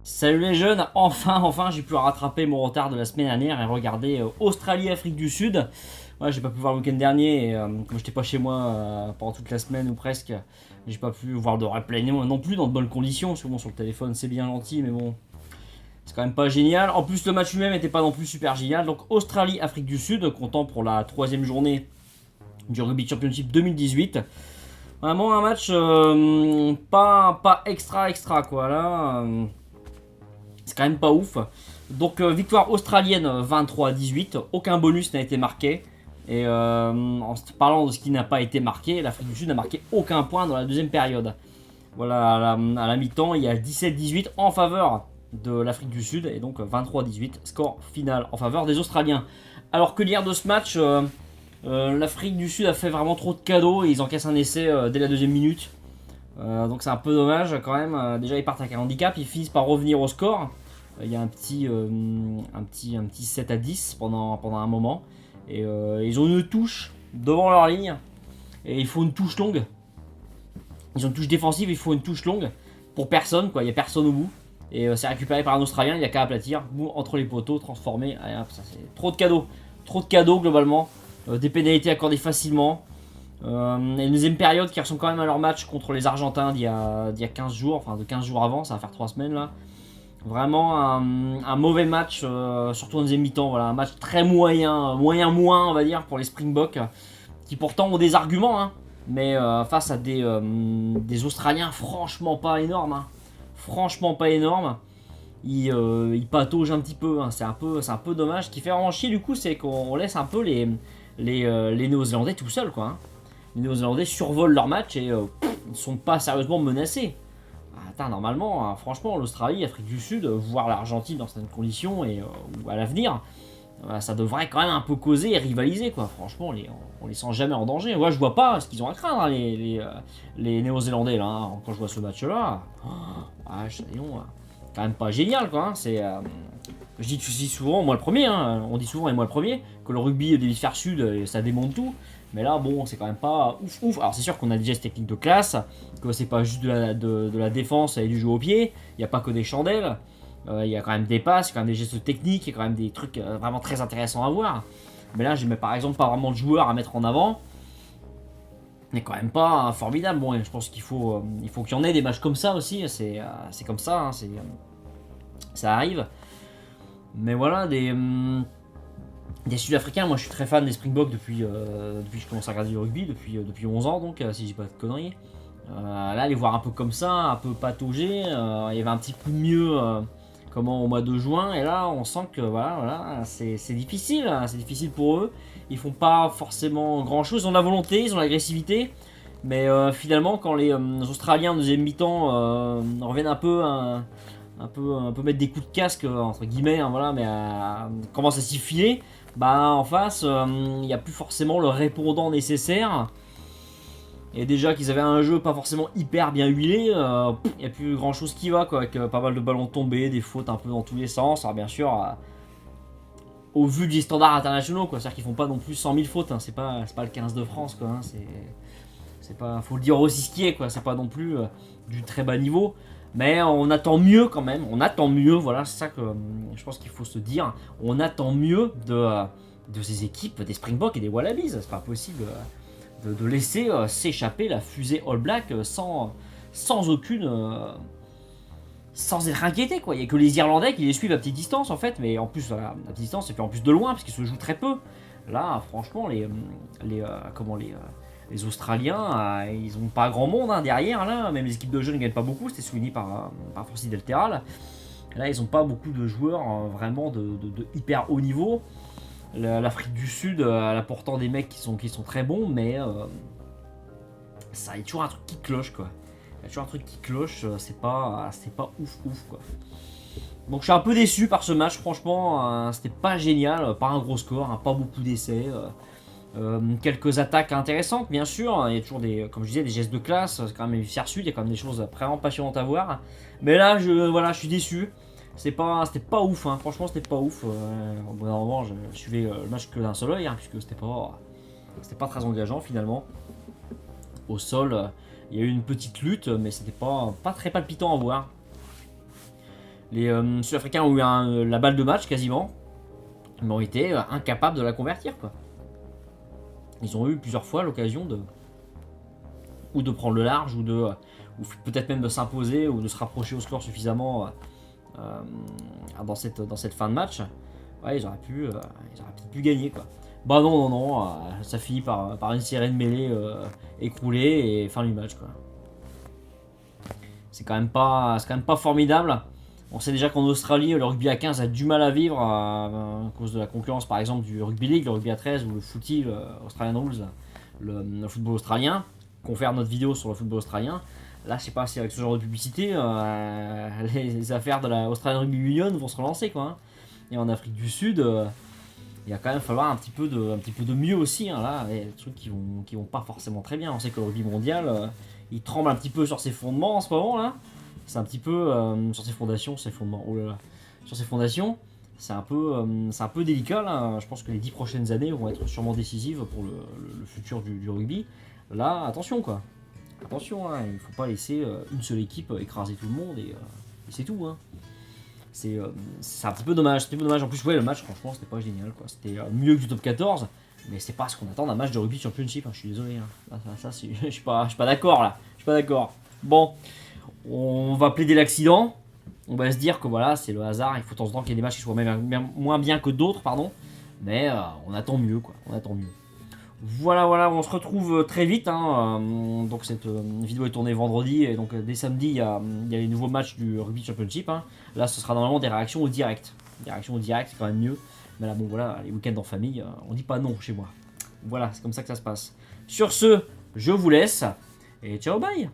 Salut les jeunes, enfin j'ai pu rattraper mon retard de la semaine dernière et regarder Australie-Afrique du Sud. Ouais, j'ai pas pu voir le week-end dernier et comme j'étais pas chez moi pendant toute la semaine ou presque, j'ai pas pu voir de replay non plus dans de bonnes conditions. Parce que bon, sur le téléphone c'est bien gentil, mais bon, c'est quand même pas génial. En plus, le match lui-même était pas non plus super génial. Donc Australie-Afrique du Sud, comptant pour la troisième journée du Rugby Championship 2018. Vraiment un match pas extra quoi là. C'est quand même pas ouf. Donc victoire australienne 23-18. Aucun bonus n'a été marqué. Et en parlant de ce qui n'a pas été marqué, l'Afrique du Sud n'a marqué aucun point dans la deuxième période. Voilà, à la mi-temps, il y a 17-18 en faveur de l'Afrique du Sud. Et donc 23-18, score final en faveur des Australiens. Alors que l'hier de ce match, l'Afrique du Sud a fait vraiment trop de cadeaux. Et ils encaissent un essai dès la deuxième minute. Donc c'est un peu dommage quand même. Déjà ils partent avec un handicap, ils finissent par revenir au score. Il y a un petit 7-10 pendant un moment. Et ils ont une touche devant leur ligne. Et il faut une touche longue. Ils ont une touche défensive, il faut une touche longue. Pour personne, quoi. Il n'y a personne au bout. Et c'est récupéré par un Australien, il n'y a qu'à aplatir. Boum, entre les poteaux, transformé. Allez, hop, ça, c'est trop de cadeaux. Trop de cadeaux globalement. Des pénalités accordées facilement. Une deuxième période qui ressemble quand même à leur match contre les Argentins d'il y a 15 jours, enfin de 15 jours avant, ça va faire 3 semaines là. Vraiment un mauvais match, surtout en deuxième mi-temps, voilà, un match très moyen moins on va dire pour les Springboks, qui pourtant ont des arguments, hein, mais face à des Australiens franchement pas énormes, hein. Franchement pas énormes. Ils pataugent un petit peu, hein. C'est un peu dommage. Ce qui fait vraiment chier du coup, c'est qu'on laisse un peu les Néo-Zélandais tout seuls, quoi, hein. Les Néo-Zélandais survolent leur match et ils ne sont pas sérieusement menacés. Attends, normalement, hein, franchement, l'Australie, l'Afrique du Sud, voire l'Argentine dans certaines conditions et ou à l'avenir, ça devrait quand même un peu causer et rivaliser, quoi. Franchement, on les sent jamais en danger. Moi, je vois pas ce qu'ils ont à craindre, hein, les Néo-Zélandais, là, hein, quand je vois ce match-là. Quand même pas génial, quoi, hein. Je dis souvent, moi le premier, hein, on dit souvent, et moi le premier, que le rugby de l'hémisphère sud, ça démonte tout. Mais là, bon, c'est quand même pas ouf. Alors, c'est sûr qu'on a des gestes techniques de classe, que c'est pas juste de la défense et du jeu au pied. Il n'y a pas que des chandelles. Il y a quand même des passes, il y a quand même des gestes techniques, il y a quand même des trucs vraiment très intéressants à voir. Mais là, je mets par exemple pas vraiment de joueurs à mettre en avant. Mais quand même pas formidable. Bon, je pense il faut qu'il y en ait des matchs comme ça aussi. C'est comme ça, hein, ça arrive. Mais voilà, des Sud-Africains, moi je suis très fan des Springboks depuis que je commence à regarder du rugby, depuis 11 ans donc, si j'ai pas de conneries. Là, les voir un peu comme ça, un peu patauger, il y avait un petit coup de mieux au mois de juin, et là on sent que voilà c'est difficile, hein, c'est difficile pour eux. Ils font pas forcément grand chose, ils ont la volonté, ils ont l'agressivité, mais finalement quand les Australiens en deuxième mi-temps reviennent un peu mettre des coups de casque entre guillemets, hein, voilà, mais commence à s'y filer, bah en face il n'y a plus forcément le répondant nécessaire. Et déjà qu'ils avaient un jeu pas forcément hyper bien huilé, il n'y a plus grand chose qui va, quoi, avec pas mal de ballons tombés, des fautes un peu dans tous les sens. Alors bien sûr, au vu des standards internationaux, quoi, c'est-à-dire qu'ils font pas non plus 100 000 fautes, hein, c'est pas le 15 de France, quoi, hein, c'est pas, faut le dire aussi ce qui est, quoi, c'est pas non plus du très bas niveau. Mais on attend mieux quand même, on attend mieux, voilà, c'est ça que je pense qu'il faut se dire. On attend mieux de ces équipes, des Springboks et des Wallabies, c'est pas possible de laisser s'échapper la fusée All Black sans aucune. Sans être inquiété, quoi. Il n'y a que les Irlandais qui les suivent à petite distance, en fait, mais en plus, à petite distance, et puis en plus de loin, parce qu'ils se jouent très peu. Là, franchement, les Australiens, ils n'ont pas grand monde, hein, derrière, là. Même les équipes de jeunes ne gagnent pas beaucoup, c'était souligné par Forcy Delteral. Là, ils n'ont pas beaucoup de joueurs vraiment de hyper haut niveau. L'Afrique du Sud, elle a pourtant des mecs qui sont très bons, mais ça, il y a toujours un truc qui cloche, quoi. Il y a toujours un truc qui cloche, c'est pas ouf, quoi. Donc je suis un peu déçu par ce match, franchement, c'était pas génial, pas un gros score, hein, pas beaucoup d'essais. Quelques attaques intéressantes, bien sûr. Il y a toujours comme je disais, des gestes de classe. C'est quand même l'hémisphère sud, il y a quand même des choses vraiment passionnantes à voir. Mais là, je suis déçu. C'était pas ouf, hein. Franchement, c'était pas ouf. Au bout d'un moment, je suivais le match que d'un seul œil, hein, puisque c'était pas très engageant finalement. Au sol, il y a eu une petite lutte, mais c'était pas très palpitant à voir. Les Sud-Africains ont eu la balle de match quasiment, mais ont été incapables de la convertir, quoi. Ils ont eu plusieurs fois l'occasion de prendre le large, ou peut-être même de s'imposer, ou de se rapprocher au score suffisamment dans cette fin de match. Ouais, ils auraient peut-être pu gagner, quoi. Bah non, ça finit par une série de mêlées écroulée et fin du match, quoi. C'est quand même pas formidable. On sait déjà qu'en Australie, le rugby à 15 a du mal à vivre à cause de la concurrence, par exemple, du rugby league, le rugby à 13 ou le footy, le Australian Rules, le football australien. Qu'on fait notre vidéo sur le football australien. Là, je sais pas si avec ce genre de publicité, les affaires de la Australian Rugby Union vont se relancer, quoi. Hein. Et en Afrique du Sud, il va quand même falloir un petit peu de mieux aussi. Hein, là, des trucs qui vont pas forcément très bien. On sait que le rugby mondial, il tremble un petit peu sur ses fondements en ce moment là. C'est un petit peu sur ses fondations, ses fondements. Oh là là. Sur ses fondations, c'est un peu délicat là. Je pense que les 10 prochaines années vont être sûrement décisives pour le futur du rugby. Là, attention quoi. Attention, hein, il ne faut pas laisser une seule équipe écraser tout le monde et c'est tout. Hein. C'est un petit peu dommage. C'était un peu dommage. En plus, ouais, le match, franchement, c'était pas génial. C'était mieux que du top 14, mais c'est pas ce qu'on attend d'un match de rugby championship. Hein, je suis désolé. Hein. Ça, je suis pas d'accord là. Je suis pas d'accord. Bon, on va plaider l'accident. On va se dire que voilà, c'est le hasard. Il faut de temps en temps qu'il y ait des matchs qui soient moins bien que d'autres, pardon. Mais on attend mieux, quoi. On attend mieux. Voilà, on se retrouve très vite. Hein. Donc cette vidéo est tournée vendredi et donc dès samedi il y a les nouveaux matchs du Rugby Championship. Hein. Là ce sera normalement des réactions au direct. Des réactions au direct c'est quand même mieux. Mais là bon voilà, les week-ends en famille, on dit pas non chez moi. Voilà, c'est comme ça que ça se passe. Sur ce, je vous laisse et ciao bye.